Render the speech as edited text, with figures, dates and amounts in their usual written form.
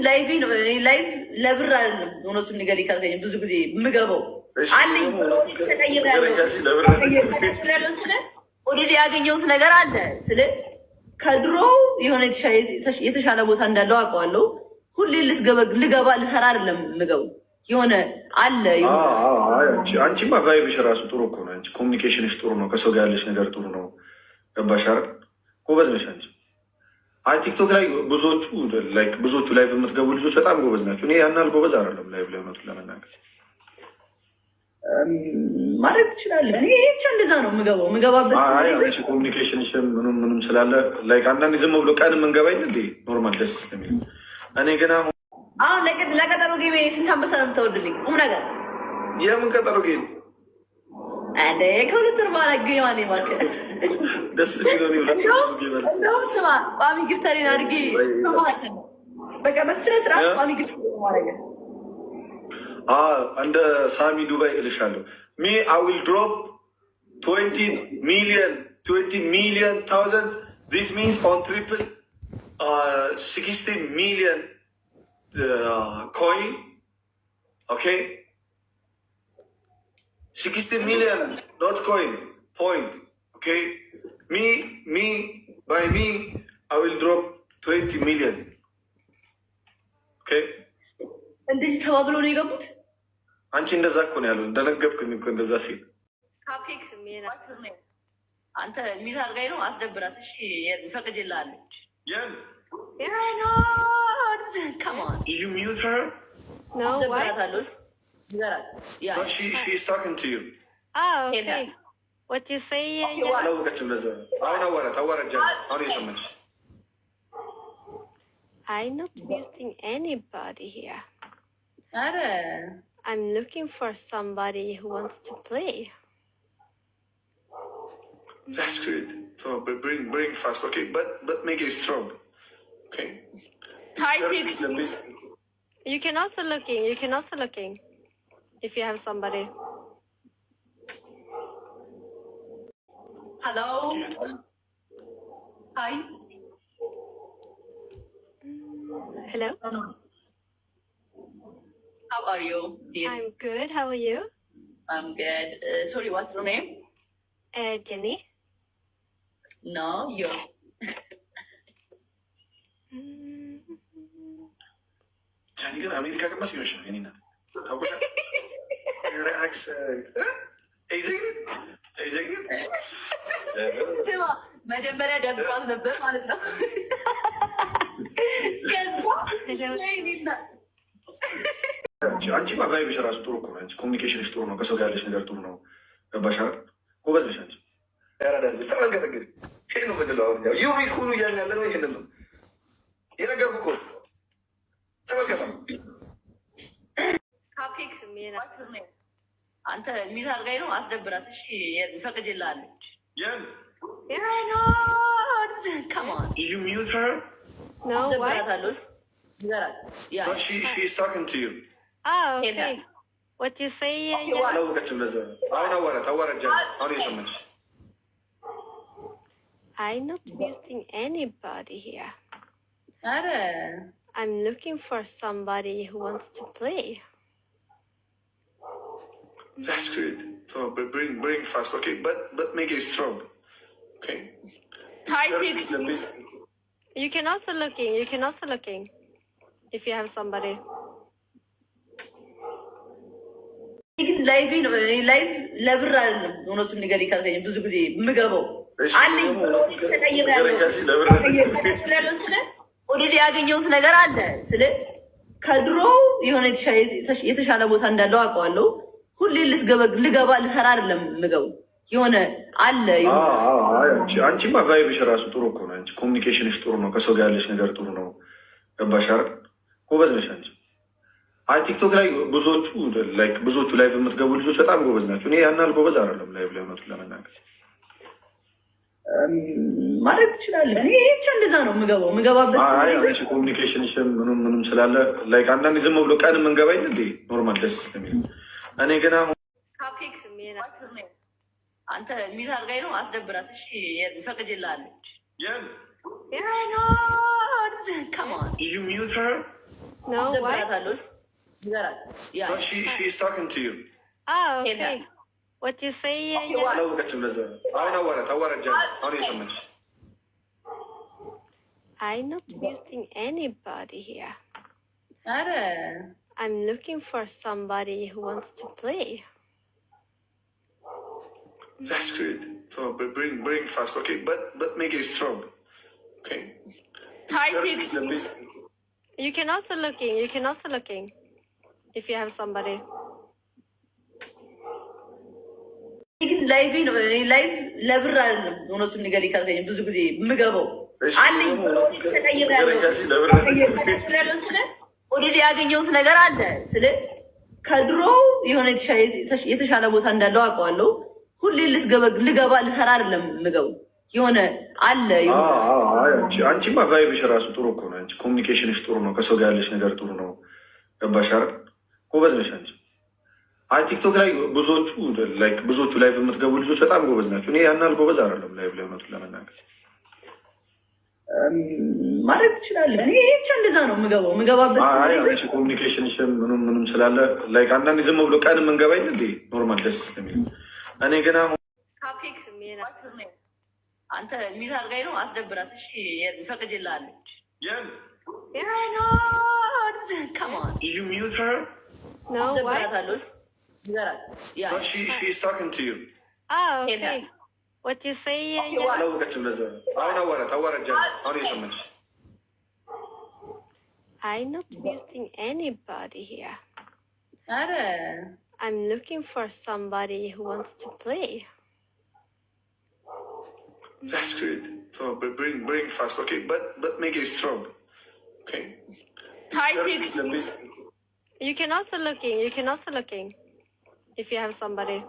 ላይቭ ነው ላይቭ ለብር አይደለም። እውነቱን ንገሪ ካልከኝ ብዙ ጊዜ የምገባው አለኝ ኦልሬዲ ያገኘሁት ነገር አለ ስለ ከድሮ የሆነ የተሻለ ቦታ እንዳለው አውቀዋለሁ። ሁሌ ልገባ ልሰራ አይደለም ምገቡ የሆነ አለ። አንቺማ ቫይብሽ ራሱ ጥሩ እኮ ነው። አንቺ ኮሚኒኬሽንሽ ጥሩ ነው። ከሰው ጋር ያለሽ ነገር ጥሩ ነው። ገባሽ አይደል? ጎበዝ ነሽ አንቺ። አይ ቲክቶክ ላይ ብዙዎቹ ላይቭ የምትገቡ ልጆች በጣም ጎበዝ ናቸው። እኔ ያን ያህል ጎበዝ አይደለም ላይቭ ላይ እውነቱን ለመናገር ማድረግ ትችላለህ። እኔ ብቻ እንደዛ ነው የምገባበት ኮሚኒኬሽንሽ ምንም ስላለ አንዳንዴ ዝም ብሎ ቀን የምንገባኝ እንዴ ኖርማል ደስ ስለሚል እኔ ግን አሁን ለቀጠሮ ጌሜ ስንት አንበሳ ነው የምታወርድልኝ? ቁም ነገር የምን ቀጠሮ ጌም እንደ ከሁለት ወር በኋላ ግማኔ ማከ ደስ የሚለው እንደውም ስማ ቋሚ ግፍተሬን አድርጌ በቃ በስነ ስርዓት ቋሚ ግፍተሬ ማድረግ እንደ ሳሚ ዱባይ እልሻለሁ። ሚ አይ ዊል ድሮፕ 20 ሚሊዮን ታውዘንድ ዲስ ሚንስ ኦን ትሪፕል 60 ሚሊዮን coin, okay? 60 million, not coin, point, okay? By me, I will drop 20 million, okay? እንደዚህ ተባብለው ነው የገቡት። አንቺ እንደዛ እኮ ነው ያለው። እንደነገጥኩኝ እኮ እንደዛ ሲል ካፕኬክ አንተ ሚስ አድርጋኝ ነው አስደብራት። እሺ ፈቅጄልሃለሁ። Yeah, no. Come on. Did you mute her? No, why? Yeah. No, she's talking to you. Oh, okay. What you say? I'm not muting anybody here. I'm looking for somebody who wants to play. That's great. So bring fast, okay? But make it strong. Okay. Hi, You can also looking. If you have somebody. Hello. Hi. Hello. How are you, dear? I'm good. How are you? I'm good. Sorry, what's your name? Jenny. No, you. ጃኒ ግን አሜሪካ ግን መስሎሽ ነው? የእኔ እናት ታውቆሻል። አክሰንት ስማ መጀመሪያ ደብሯት ነበር ማለት ነው። አንቺ ቫይብሽ ራሱ ጥሩ እኮ ነው። አንቺ ኮሚኒኬሽንሽ ጥሩ ነው። ከሰው ጋር ያለሽ ነገር ጥሩ ነው። ገባሽ አይደል? ጎበዝ ነሽ አንቺ። ያራዳ ልጅ ተመልከት እንግዲህ ይሄ ነው የምንለው አሁን ዩኒኩኑ እያልን ያለ ነው። ይሄንን ነው የነገርኩህ እኮ አንተ ሚስ አድርጋኝ ነው አስደብራት። እሺ ፈቅጄልሃለሁ። Did you mute her? No, why? No, she's talking to you. Oh, okay. What you say? I'm not muting anybody here. I'm looking for somebody who wants to play. That's great. So bring fast, okay? But make it strong, okay? Hi, You can also looking. If you have somebody. ላይቭ ነው ላይቭ ለብር አይደለም። እውነቱን ንገሪ ካልከኝ ብዙ ጊዜ የምገባው አለኝ ኦልሬዲ ያገኘሁት ነገር አለ ስለ ከድሮ የሆነ የተሻለ ቦታ እንዳለው አውቀዋለሁ። ሁሌ ልገባ ልሰራ አይደለም ምገቡ የሆነ አለ። አንቺማ ቫይብሽ ራሱ ጥሩ እኮ ነው። አንቺ ኮሚኒኬሽንሽ ጥሩ ነው። ከሰው ጋር ያለሽ ነገር ጥሩ ነው። ገባሽ አይደል? ጎበዝ ነሽ አንቺ። አይ ቲክቶክ ላይ ብዙዎቹ ላይቭ የምትገቡ ልጆች በጣም ጎበዝ ናቸው። እኔ ያን ያህል ጎበዝ አይደለም ላይቭ ላይ እውነቱን ለመናገር ማድረግ ትችላለህ። እኔ ብቻ እንደዛ ነው የምገባበት ኮሚኒኬሽንሽ ምንም ስላለ አንዳንዴ ዝም ብሎ ቀን የምንገባኝ እንዴ ኖርማል ደስ ስለሚል እኔ ግን አንተ ሚስ አድርጋኝ ነው አስደብራት። እሺ ፈቅጄልሃለሁ። Did you mute her? No, why? አስደብራታለሁ። ንገራት። ያ she's talking to you. Oh, ሄዳ okay. What you say? አላወቀችም። ለዛ ነው አሁን አዋራት አሁን የሰማች I'm not muting anybody here. አረ I'm looking for somebody who wants to play. that's great. So bring fast, okay, but make it strong, okay. Hi, six. You can also looking. You can also looking. If you have somebody. ላይቭ ነው ላይቭ ለብር አይደለም። እውነቱን ነገር ይካልከኝ ብዙ ጊዜ የምገባው አለኝ ኦልሬዲ ያገኘሁት ነገር አለ። ስለ ከድሮ የሆነ የተሻለ ቦታ እንዳለው አውቀዋለሁ። ሁሌ ልገባ ልሰራ አይደለም የምገባው የሆነ አለ። አንቺማ ቫይብሽ ራሱ ጥሩ እኮ ነው። አንቺ ኮሚኒኬሽንሽ ጥሩ ነው። ከሰው ጋር ያለሽ ነገር ጥሩ ነው። ገባሽ አይደል? ጎበዝ ነሽ አንቺ። አይ ቲክቶክ ላይ ብዙዎቹ ላይቭ የምትገቡ ልጆች በጣም ጎበዝ ናቸው። እኔ ያናል ጎበዝ አይደለም ላይቭ ላይ እውነቱን ለመናገር ማድረግ ትችላለህ። እኔ ብቻ እንደዛ ነው የምገባበት። ኮሚኒኬሽንሽ ምንም ስላለ ላይክ አንዳንድ ዝም ብሎ ቀን የምንገባ ይል እንዴ ኖርማል ደስ ስለሚል እኔ ገና አንተ ሚዝ አድርጋኝ ነው አስደብራት። እሺ ፈቅጅልሃለሁ። No, why? She's talking to you. Oh, okay. What you say? አላወቀችም። ለዛ ነው አሁን አዋራት አሁን የሰማች I'm not muting anybody here. አረ I'm looking for somebody who wants to play. that's great. So bring fast, okay, but make it strong, okay. Hi, six. You can also looking. You can also looking. If you have somebody.